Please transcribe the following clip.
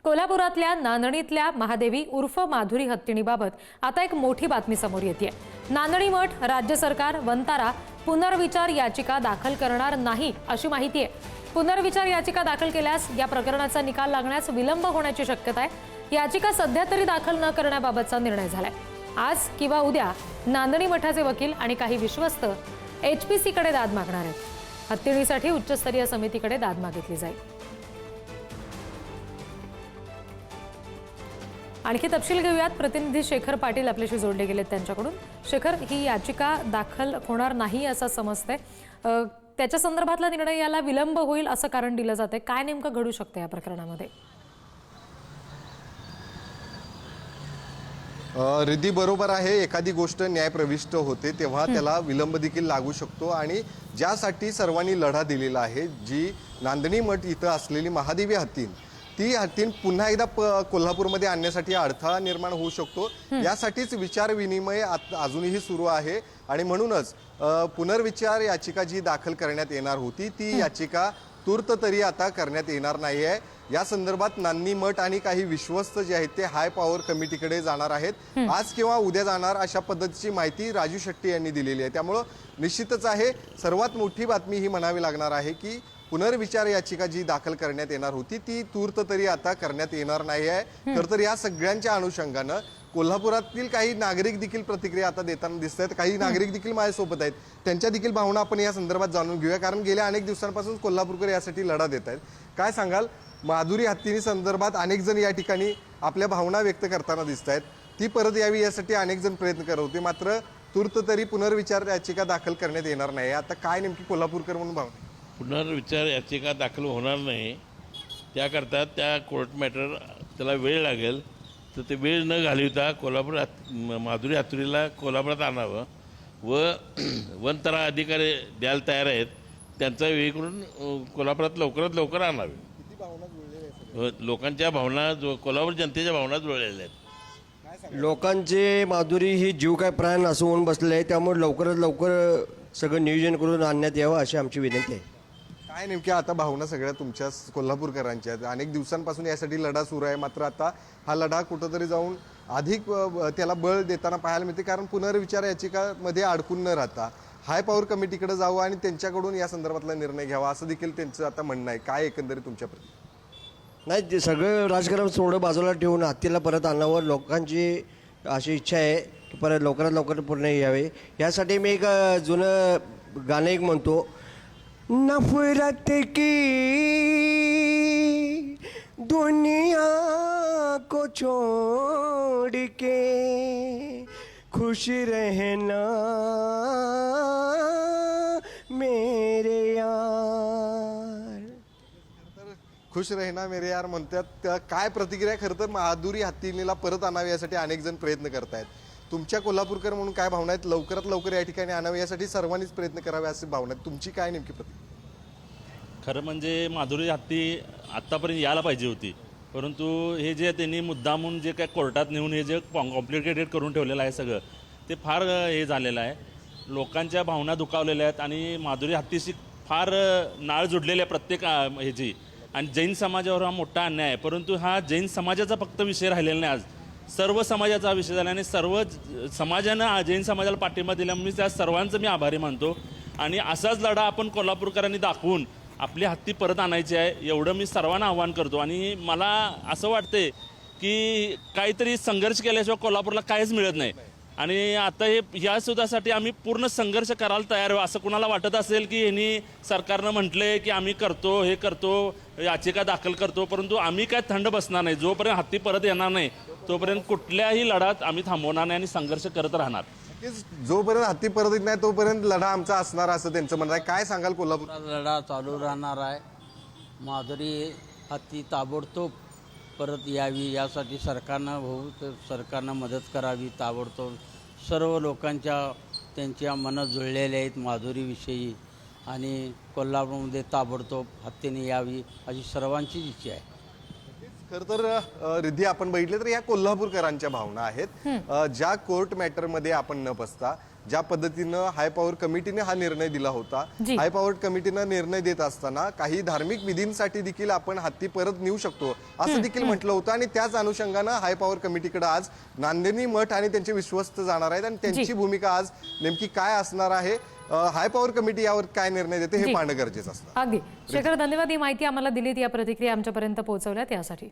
कोल्हापुरातल्या नांदणीतल्या महादेवी उर्फ माधुरी हत्तीणीबाबत आता एक मोठी बातमी समोर येते। नांदणी मठ राज्य सरकार वंतारा पुनर्विचार याचिका दाखल करणार नाही अशी माहिती आहे। पुनर्विचार याचिका दाखल केल्यास या प्रकरणाचा निकाल लागण्यास विलंब होण्याची शक्यता आहे। याचिका सध्या तरी दाखल न करण्याबाबतचा निर्णय झालाय। आज किंवा उद्या नांदणी मठाचे वकील आणि काही विश्वस्त HPC कडे दाद मागणार आहेत। हत्तीणीसाठी उच्चस्तरीय समितीकडे दाद मागितली जाईल। आणखी तपशील घेऊयात। प्रतिनिधी शेखर पाटील आपल्याशी जोडले गेलेत त्यांच्याकडून। शेखर, ही याचिका दाखल होणार नाही असं समजतंय, त्याच्या संदर्भातला निर्णय याला विलंब होईल असं कारण दिलं जाते। काय नेमकं घडू शकतं या प्रकरणामध्ये? रिद्धी बरोबर आहे। एखादी गोष्ट न्यायप्रविष्ट होते तेव्हा त्याला विलंब देखील लागू शकतो आणि ज्यासाठी सर्वांनी लढा दिलेला आहे, जी नांदणी मठ इथं असलेली महादेवी हत्तीण, ती हत्तीण पुन्हा एकदा कोल्हापूरमध्ये आणण्यासाठी अडथळा निर्माण होऊ शकतो। यासाठीच विचार विनिमय अजूनही सुरू आहे आणि म्हणूनच पुनर्विचार याचिका जी दाखल करण्यात येणार होती ती याचिका तूर्त तरी आता करण्यात येणार नाही आहे। या संदर्भात नांदणी मठ आणि काही विश्वस्त जे आहेत ते हाय पॉवर कमिटीकडे जाणार आहेत। आज किंवा उद्या जाणार अशा पद्धतीची माहिती राजू शेट्टी यांनी दिलेली आहे। त्यामुळे निश्चितच आहे, सर्वात मोठी बातमी ही म्हणावी लागणार आहे की पुनर्विचार याचिका जी दाखल करण्यात येणार होती ती तूर्त तरी आता करण्यात येणार नाही आहे। तर या सगळ्यांच्या अनुषंगानं कोल्हापुरातील काही नागरिक देखील प्रतिक्रिया आता देताना दिसत आहेत। काही नागरिक देखील माझ्यासोबत आहेत, त्यांच्या देखील भावना आपण या संदर्भात जाणून घेऊया, कारण गेल्या अनेक दिवसांपासून कोल्हापूरकर यासाठी लढा देत आहेत। काय सांगाल, माधुरी हत्तीणी संदर्भात अनेक जण या ठिकाणी आपल्या भावना व्यक्त करताना दिसत आहेत। ती परत यावी यासाठी अनेक जण प्रयत्न करत होते, मात्र तूर्त तरी पुनर्विचार याचिका दाखल करण्यात येणार नाही। आता काय नेमकी कोल्हापूरकर म्हणून भावना? पुनर्विचार याचिका दाखल होणार नाही, त्याकरता त्या कोर्ट मॅटर त्याला वेळ लागेल, तर ते वेळ न घालवता माधुरी हत्तीणीला कोल्हापुरात आणावं व वनतरा अधिकारी द्यायला तयार आहेत, त्यांचा वेळ करून कोल्हापुरात लवकरात लवकर आणावे। लोकांच्या भावना कोल्हापूर जनतेच्या भावना जुळलेल्या आहेत। लोकांचे माधुरी ही जीव काय प्राण असं होऊन बसले आहे, त्यामुळे लवकरात लवकर सगळं नियोजन करून आणण्यात यावं अशी आमची विनंती आहे। काय नेमक्या आता भावना सगळ्या तुमच्या कोल्हापूरकरांच्या आहेत? अनेक दिवसांपासून यासाठी लढा सुरू आहे, मात्र आता हा लढा कुठंतरी जाऊन अधिक त्याला बळ देताना पाहायला मिळते, कारण पुनर्विचार याचिकामध्ये अडकून न राहता हाय पॉवर कमिटीकडे जावं आणि त्यांच्याकडून या संदर्भातला निर्णय घ्यावा असं देखील त्यांचं आता म्हणणं आहे। काय एकंदरीत तुमच्या प्रति? नाही, ते सगळं राजकारण थोडं बाजूला ठेवून हत्तीला परत आणावं, लोकांची अशी इच्छा आहे की परत लवकरात लवकर पूर्ण यावे। यासाठी मी एक जुनं गाणं एक म्हणतो, नफरत की दुनिया को छोड़ के खुश रहना मेरे यार। खुश रहना मेरे यार म्हणतात। काय प्रतिक्रिया? खरं तर माधुरी हत्तीणीला परत आणावी यासाठी अनेक जण प्रयत्न करतायत। तुमच्या कोल्हापूरकर म्हणून काय भावना आहेत? लवकरात लवकर या ठिकाणी आणावे यासाठी सर्वांनीच प्रयत्न करावे अशी भावना आहे। तुमची काय नेमकी प्रतिक्रिया? खरं म्हणजे माधुरी हत्ती आत्तापर्यंत यायला पाहिजे होती, परंतु हे जे त्यांनी मुद्दामून जे काय कोर्टात नेऊन हे जे कॉम्प्लिकेटेड करून ठेवलेलं आहे सगळं, ते फार हे झालेलं आहे। लोकांच्या भावना दुखावलेल्या आहेत आणि माधुरी हत्तीशी फार नाळ जुडलेली आहे प्रत्येक ह्याची। आणि जैन समाजावर हा मोठा अन्याय आहे, परंतु हा जैन समाजाचा फक्त विषय राहिलेला नाही, आज सर्व समाजाचा विषय झाला आणि सर्व समाजानं जैन समाजाला पाठिंबा दिल्यामुळे त्या सर्वांचं मी आभारी मानतो। आणि असाच लढा आपण कोल्हापूरकरांनी दाखवून आपली हत्ती परत आणायची आहे, एवढं मी सर्वांना आव्हान करतो। आणि मला असं वाटते की काहीतरी संघर्ष केल्याशिवाय कोल्हापूरला काहीच मिळत नाही आणि आता ह्या सुद्धासाठी आम्ही पूर्ण संघर्ष करायला तयार आहे। असं कुणाला वाटत असेल की यांनी सरकारनं म्हटलंय की आम्ही करतो, हे करतो, याचिका दाखल करतो, परंतु आम्ही काय थंड बसणार नाही। जोपर्यंत हत्ती परत येणार नाही तोपर्यंत कुठल्याही लढ्यात आम्ही थांबवणार नाही आणि संघर्ष करत राहणार। जोपर्यंत हत्ती परत येत नाही तोपर्यंत लढा आमचा असणार असं त्यांचं म्हणणं आहे। काय सांगाल? कोल्हापूर लढा चालू राहणार आहे। माधुरी हत्ती ताबडतोब परत यावी यासाठी सरकारनं मदत करावी ताबडतोब। सर्व लोकांच्या त्यांच्या मनं जुळलेल्या आहेत माधुरीविषयी आणि कोल्हापूरमध्ये ताबडतोब हत्तीने यावी अशी सर्वांचीच इच्छा आहे। खर तर रिद्धी आपण बघितले तर या कोल्हापूरकरांच्या भावना आहेत, ज्या कोर्ट मॅटर मध्ये आपण न बसता ज्या पद्धतीनं हाय पॉवर कमिटीने हा निर्णय दिला होता, जी. हाय पॉवर कमिटीनं निर्णय देत असताना काही धार्मिक विधींसाठी देखील आपण हत्ती परत नेऊ शकतो असं देखील म्हटलं होतं आणि त्याच अनुषंगानं हाय पॉवर कमिटीकडे आज नांदणी मठ आणि त्यांचे विश्वस्त जाणार आहेत आणि त्यांची भूमिका आज नेमकी काय असणार आहे, हाय पॉवर कमिटी यावर काय निर्णय देते हे जी. पाहणं गरजेचं असतं. अगदी शेखर, धन्यवाद ही माहिती आम्हाला दिलीत, या प्रतिक्रिया आमच्यापर्यंत पोहोचवल्यात यासाठी.